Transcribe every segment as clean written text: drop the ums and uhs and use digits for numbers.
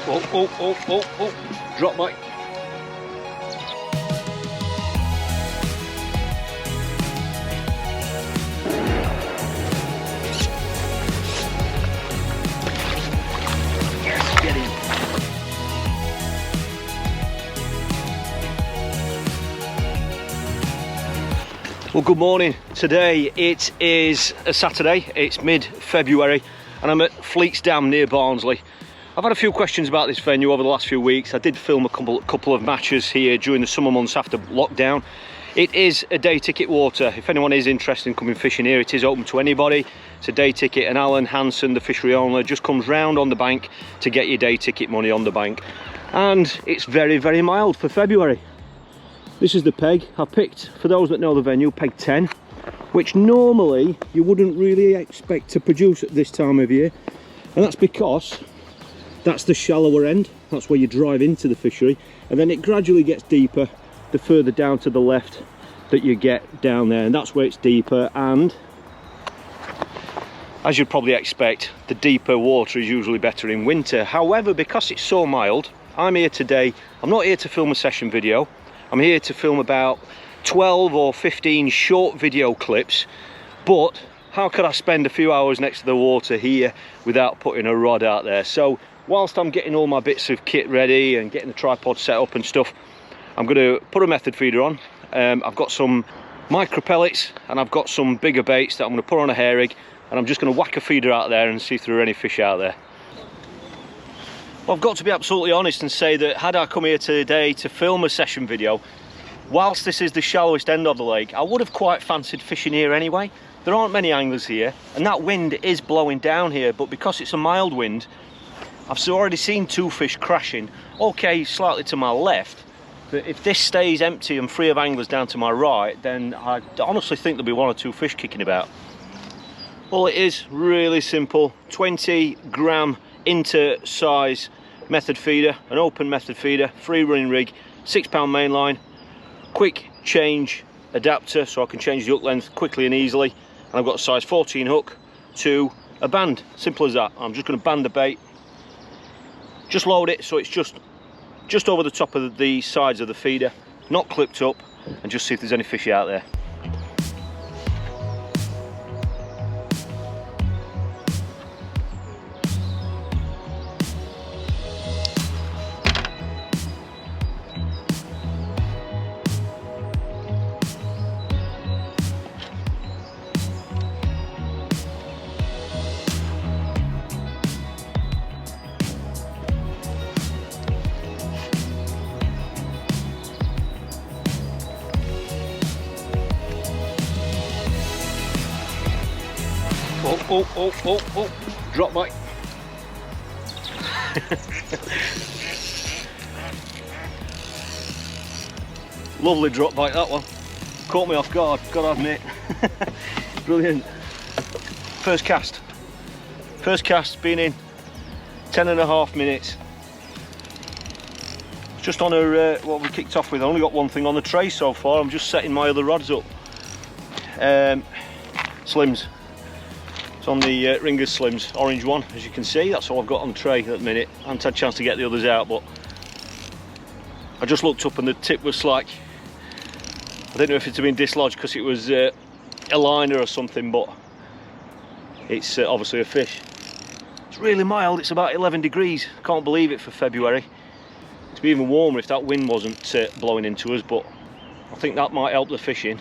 Oh, drop bite. Yes, get in. Well, good morning. Today it is a Saturday, it's mid-February, and I'm at Fleets Dam near Barnsley. I've had a few questions about this venue over the last few weeks. I did film a couple of matches here during the summer months after lockdown. It is a day ticket water. If anyone is interested in coming fishing here, it is open to anybody. It's a day ticket, and Alan Hansen, the fishery owner, just comes round on the bank to get your day ticket money on the bank. And it's very, very mild for February. This is the peg I've picked, for those that know the venue, peg 10, which normally you wouldn't really expect to produce at this time of year, and that's because that's the shallower end. That's where you drive into the fishery, and then it gradually gets deeper the further down to the left that you get down there, and that's where it's deeper. And as you'd probably expect, the deeper water is usually better in winter. However, because it's so mild, I'm here today. I'm not here to film a session video. I'm here to film about 12 or 15 short video clips, but how could I spend a few hours next to the water here without putting a rod out there? So whilst I'm getting all my bits of kit ready and getting the tripod set up and stuff, I'm going to put a method feeder on. I've got some micro pellets and I've got some bigger baits that I'm going to put on a hair rig, and I'm just going to whack a feeder out there and see if there are any fish out there. Well, I've got to be absolutely honest and say that had I come here today to film a session video, whilst this is the shallowest end of the lake, I would have quite fancied fishing here anyway. There aren't many anglers here, and that wind is blowing down here, but because it's a mild wind, I've already seen 2 fish crashing, okay, slightly to my left, but if this stays empty and free of anglers down to my right, then I honestly think there'll be 1 or 2 fish kicking about. Well, it is really simple. 20 gram inter size method feeder, an open method feeder, free running rig, 6 pound main line, quick change adapter so I can change the hook length quickly and easily, and I've got a size 14 hook to a band. Simple as that. I'm just going to band the bait, just load it so it's just over the top of the sides of the feeder, not clipped up, and just see if there's any fish out there. Oh, drop bite. Lovely drop bite, that one. Caught me off guard, gotta admit. Brilliant. First cast, been in 10.5 minutes. Just on what we kicked off with. I only got one thing on the tray so far. I'm just setting my other rods up. Slims. It's on the Ringers Slims, orange one, as you can see. That's all I've got on the tray at the minute. I haven't had a chance to get the others out, but I just looked up and the tip was like, I don't know if it's been dislodged because it was a liner or something, but it's obviously a fish. It's really mild. It's about 11 degrees. Can't believe it for February. It'd be even warmer if that wind wasn't blowing into us, but I think that might help the fishing.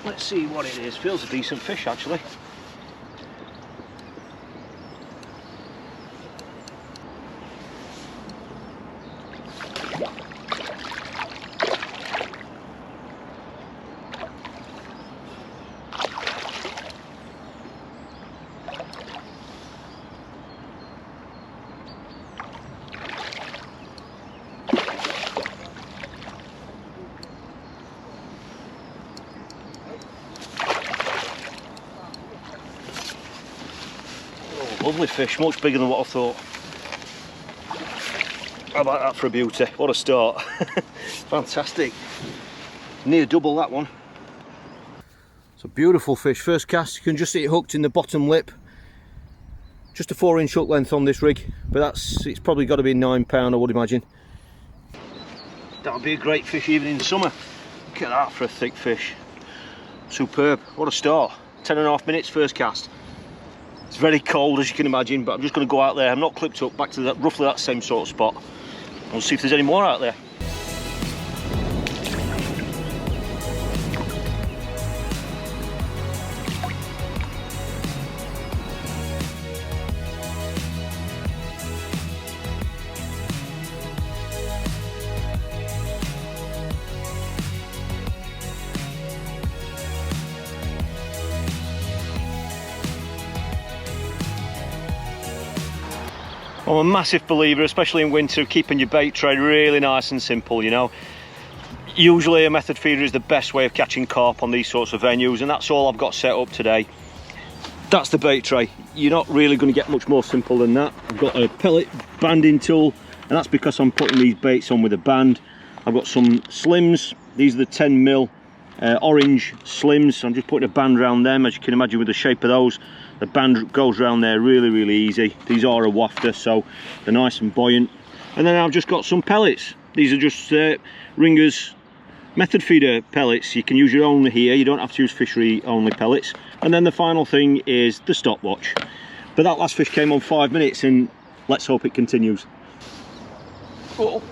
Let's see what it is. Feels a decent fish actually. Lovely fish, much bigger than what I thought. How about that for a beauty? What a start. Fantastic. Near double that one. It's a beautiful fish. First cast, you can just see it hooked in the bottom lip. Just a 4-inch hook length on this rig, but it's probably got to be £9, I would imagine. That would be a great fish even in summer. Look at that for a thick fish. Superb. What a start. 10.5 minutes first cast. It's very cold, as you can imagine, but I'm just going to go out there. I'm not clipped up, back to that, roughly that same sort of spot. We'll see if there's any more out there. I'm a massive believer, especially in winter, keeping your bait tray really nice and simple, you know. Usually a method feeder is the best way of catching carp on these sorts of venues, and that's all I've got set up today. That's the bait tray. You're not really going to get much more simple than that. I've got a pellet banding tool, and that's because I'm putting these baits on with a band. I've got some slims. These are the 10mm orange slims. I'm just putting a band around them. As you can imagine, with the shape of those, the band goes around there really easy. These are a wafter, so they're nice and buoyant. And then I've just got some pellets. These are just Ringer's method feeder pellets. You can use your own here, you don't have to use fishery only pellets. And then the final thing is the stopwatch. But that last fish came on 5 minutes, and let's hope it continues. Oh.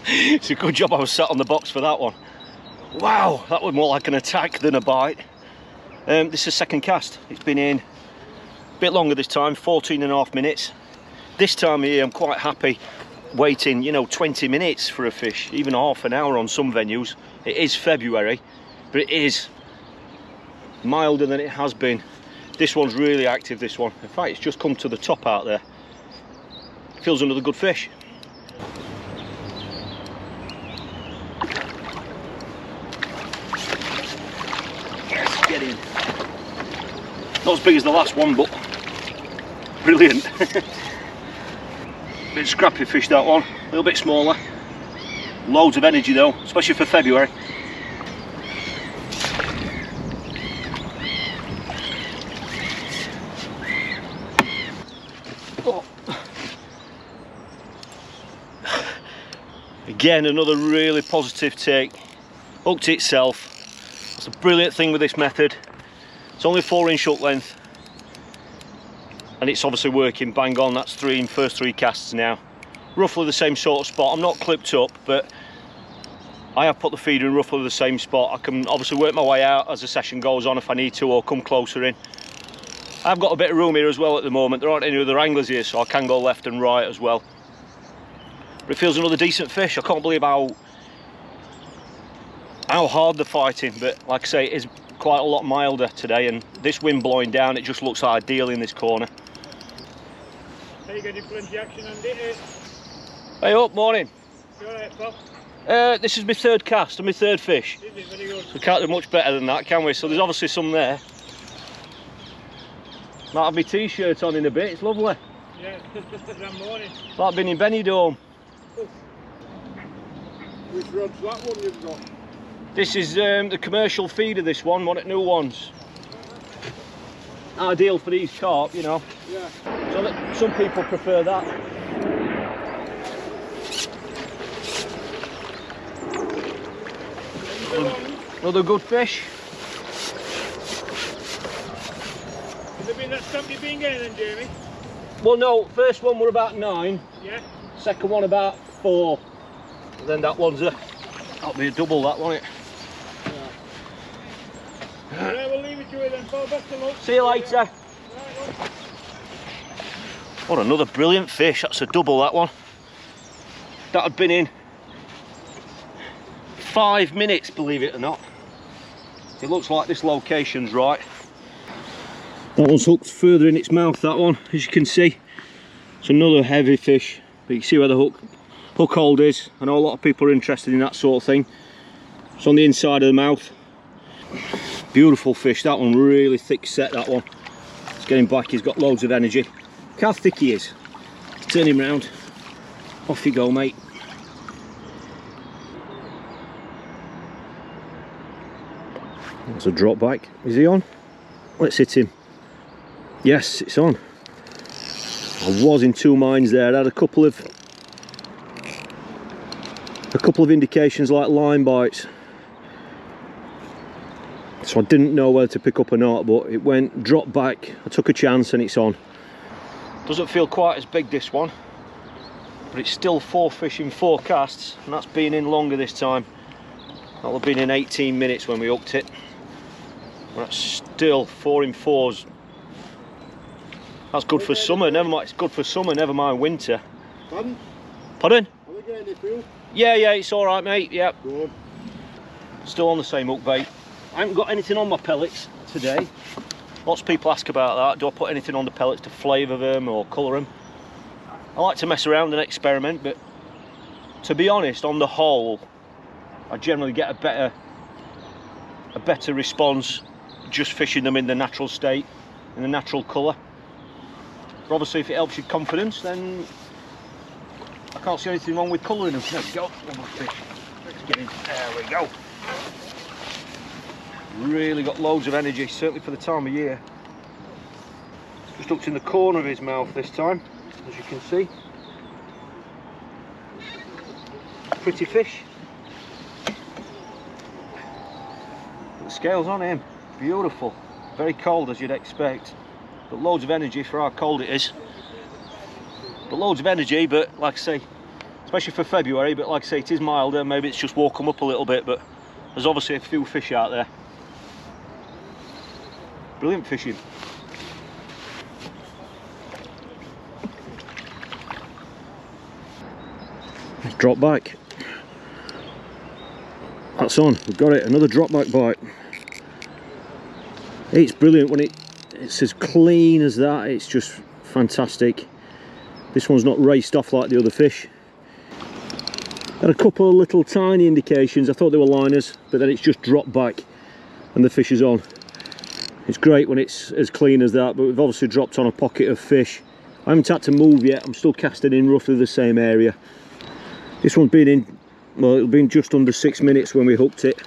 It's a good job I was sat on the box for that one. Wow, that was more like an attack than a bite. This is second cast. It's been in a bit longer this time, 14.5 minutes. This time of year I'm quite happy waiting, you know, 20 minutes for a fish, even half an hour on some venues. It is February, but it is milder than it has been. This one's really active, this one. In fact, it's just come to the top out there. Feels another good fish. Yes, get in. Not as big as the last one, but brilliant. Bit scrappy fish, that one. A little bit smaller. Loads of energy though, especially for February. Oh. Again, another really positive take. Hooked itself. That's a brilliant thing with this method. It's only 4-inch hook length, and it's obviously working bang on. That's first three casts now. Roughly the same sort of spot. I'm not clipped up, but I have put the feeder in roughly the same spot. I can obviously work my way out as the session goes on if I need to, or come closer in. I've got a bit of room here as well at the moment. There aren't any other anglers here, so I can go left and right as well. But it feels another decent fish. I can't believe how hard they're fighting, but like I say, it is quite a lot milder today, and this wind blowing down, it just looks ideal in this corner. Are you getting plenty action on it? Hey up, morning. You alright, pal? This is my third cast and my third fish. Is it? Very good. We can't do much better than that, can we? So there's obviously some there. Might have my t-shirt on in a bit, it's lovely. Yeah, that morning. Like being in Benidorm. Which rod's that one you've got? This is the commercial feeder, this one at New Ones. Ideal for these carp, you know. Yeah. So that some people prefer that. Another good fish. Has there been that stamp you've been getting then, Jamie? Well, no, first one were about 9. Yeah. Second one about 4. And then that one's that'll be a double, that, won't it? Yeah. Right, we'll leave it to you then, pal. Best of luck. See you later. Right, What another brilliant fish. That's a double, that one. That had been in 5 minutes, believe it or not. It looks like this location's right. That one's hooked further in its mouth, that one, as you can see. It's another heavy fish, but you can see where the hook hold is. I know a lot of people are interested in that sort of thing. It's on the inside of the mouth. Beautiful fish, that one, really thick set, that one. It's getting back, he's got loads of energy. Look how thick he is. Turn him round. Off you go, mate. That's a drop back. Is he on? Let's hit him. Yes, it's on. I was in two minds there. I had a couple of indications like line bites, so I didn't know whether to pick up or not, but it went drop back. I took a chance and it's on. Doesn't feel quite as big, this one, but it's still 4 fish in 4 casts, and that's been in longer this time. That'll have been in 18 minutes when we hooked it. That's still 4 in 4s. That's good for summer. Never mind, it's good for summer, never mind winter. Pardon? Pardon? Are we getting any fuel? Yeah, it's all right, mate. Yep. Good. Still on the same hook bait. I haven't got anything on my pellets today. Lots of people ask about that. Do I put anything on the pellets to flavour them or colour them? I like to mess around and experiment, but to be honest, on the whole, I generally get a better response just fishing them in the natural state, in the natural colour. But obviously, if it helps your confidence, then I can't see anything wrong with colouring them. There we go. One more fish. Let's get in. There we go. Really got loads of energy, certainly for the time of year. Just hooked in the corner of his mouth this time, as you can see. Pretty fish. The scales on him, beautiful. Very cold, as you'd expect, but loads of energy for how cold it is. But loads of energy, but like I say, especially for February, but like I say, it is milder. Maybe it's just woke them up a little bit, but there's obviously a few fish out there. Brilliant fishing. Let's drop back. That's on, we've got it, another drop back bite. It's brilliant when it's as clean as that. It's just fantastic. This one's not raced off like the other fish. Had a couple of little tiny indications. I thought they were liners, but then it's just dropped back and the fish is on. It's great when it's as clean as that, but we've obviously dropped on a pocket of fish. I haven't had to move yet. I'm still casting in roughly the same area. This one's been in, well, it'll been just under 6 minutes when we hooked it.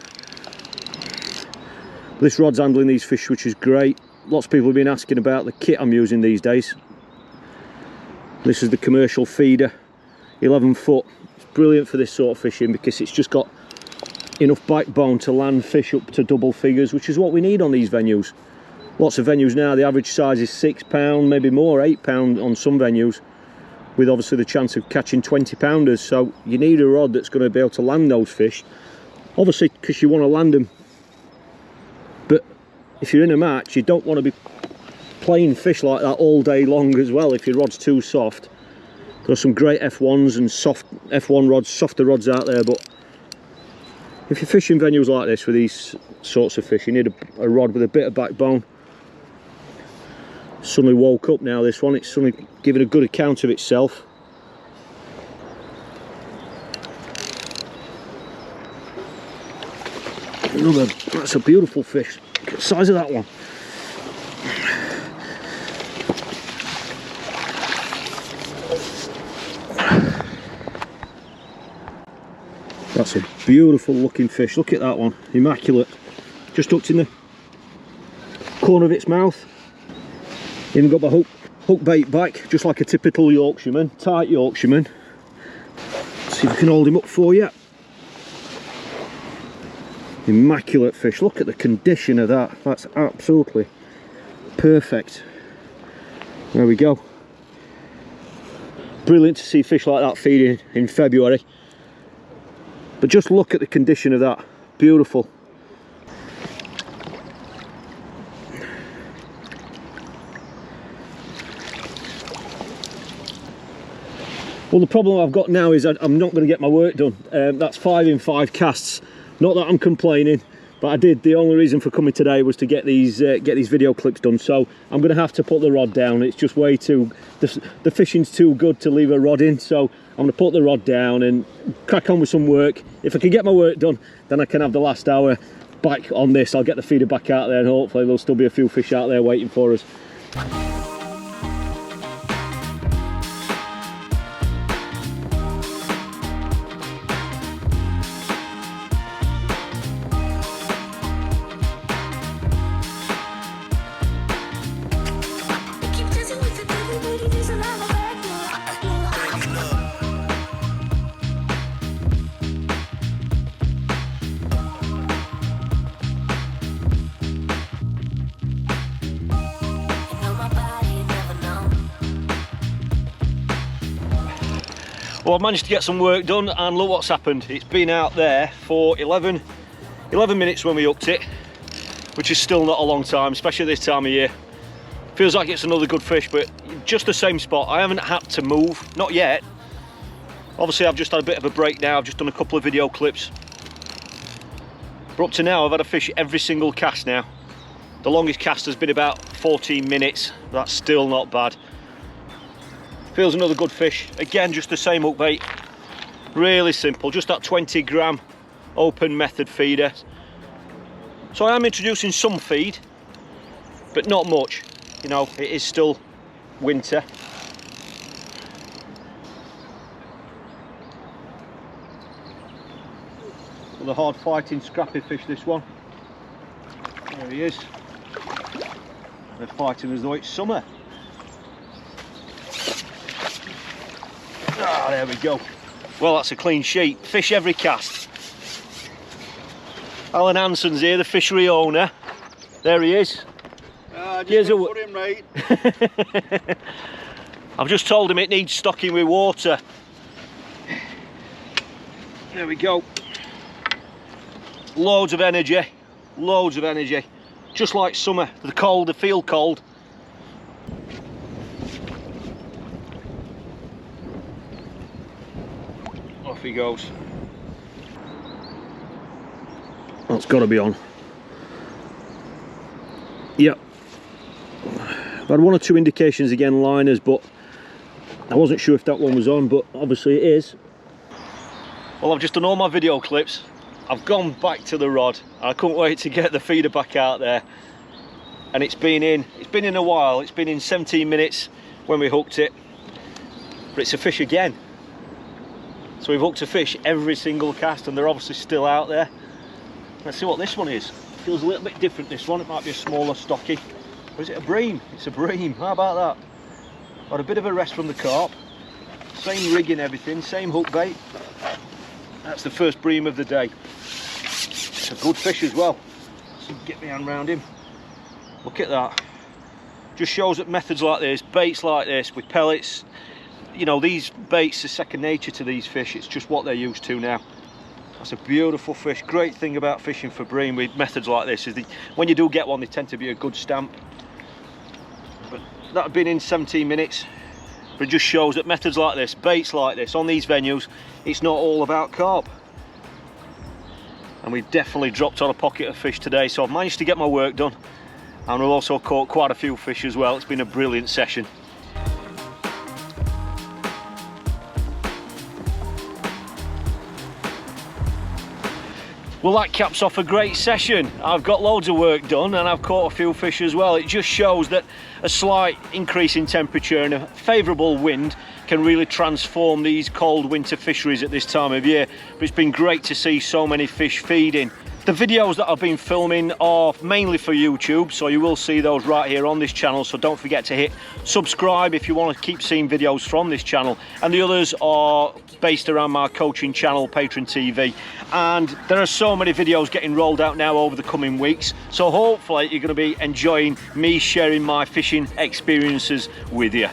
This rod's handling these fish, which is great. Lots of people have been asking about the kit I'm using these days. This is the commercial feeder, 11 foot. It's brilliant for this sort of fishing because it's just got enough backbone to land fish up to double figures, which is what we need on these venues. Lots of venues now, the average size is £6, maybe more, £8 on some venues, with obviously the chance of catching 20 pounders. So you need a rod that's going to be able to land those fish, obviously because you want to land them. But if you're in a match, you don't want to be playing fish like that all day long as well if your rod's too soft. There are some great F1s and soft F1 rods, softer rods out there, but if you're fishing venues like this with these sorts of fish, you need a rod with a bit of backbone. Suddenly woke up now, this one, it's suddenly giving a good account of itself. Another, that's a beautiful fish. Look at the size of that one. That's a beautiful looking fish. Look at that one, immaculate. Just hooked in the corner of its mouth. Even got my hook bait back, just like a typical Yorkshireman, tight Yorkshireman. See if I can hold him up for you. Immaculate fish. Look at the condition of that. That's absolutely perfect. There we go. Brilliant to see fish like that feeding in February. But just look at the condition of that. Beautiful. Well, the problem I've got now is I'm not going to get my work done. That's 5 in 5 casts. Not that I'm complaining, but I did. The only reason for coming today was to get these video clips done. So I'm going to have to put the rod down. It's just way too, the fishing's too good to leave a rod in. So I'm going to put the rod down and crack on with some work. If I can get my work done, then I can have the last hour back on this. I'll get the feeder back out there and hopefully there'll still be a few fish out there waiting for us. Well, I've managed to get some work done, and look what's happened. It's been out there for 11 minutes when we hooked it, which is still not a long time, especially this time of year. Feels like it's another good fish, but just the same spot. I haven't had to move, not yet. Obviously, I've just had a bit of a break now. I've just done a couple of video clips. But up to now, I've had a fish every single cast now. The longest cast has been about 14 minutes. That's still not bad. Feels another good fish. Again, just the same hook bait. Really simple, just that 20 gram open method feeder. So I am introducing some feed, but not much. You know, it is still winter. The hard fighting scrappy fish, this one. There he is. They're fighting as though it's summer. Ah, there we go. Well, that's a clean sheet. Fish every cast. Alan Hanson's here, the fishery owner. There he is. Just put him right. I've just told him it needs stocking with water. There we go. Loads of energy, loads of energy. Just like summer, the cold, they feel cold. Off he goes. That's got to be on. Yep. I've had one or two indications again, liners, but I wasn't sure if that one was on, but obviously it is. Well, I've just done all my video clips. I've gone back to the rod. I couldn't wait to get the feeder back out there. And it's been in a while. It's been in 17 minutes when we hooked it. But it's a fish again. So we've hooked a fish every single cast, and they're obviously still out there. Let's see what this one is. Feels a little bit different, this one. It might be a smaller stocky. Or is it a bream? It's a bream. How about that? Had a bit of a rest from the carp. Same rig and everything, same hook bait. That's the first bream of the day. It's a good fish as well. So get my hand round him. Look at that. Just shows that methods like this, baits like this with pellets, you know, these baits are second nature to these fish. It's just what they're used to now. That's a beautiful fish. Great thing about fishing for bream with methods like this is when you do get one, they tend to be a good stamp. But that had been in 17 minutes. But it just shows that methods like this, baits like this, on these venues, it's not all about carp. And we've definitely dropped on a pocket of fish today, so I've managed to get my work done. And we've also caught quite a few fish as well. It's been a brilliant session. Well, that caps off a great session. I've got loads of work done and I've caught a few fish as well. It just shows that a slight increase in temperature and a favourable wind can really transform these cold winter fisheries at this time of year. But it's been great to see so many fish feeding. The videos that I've been filming are mainly for YouTube, so you will see those right here on this channel, so don't forget to hit subscribe if you want to keep seeing videos from this channel. And the others are based around my coaching channel, Patron TV. And there are so many videos getting rolled out now over the coming weeks, so hopefully you're going to be enjoying me sharing my fishing experiences with you.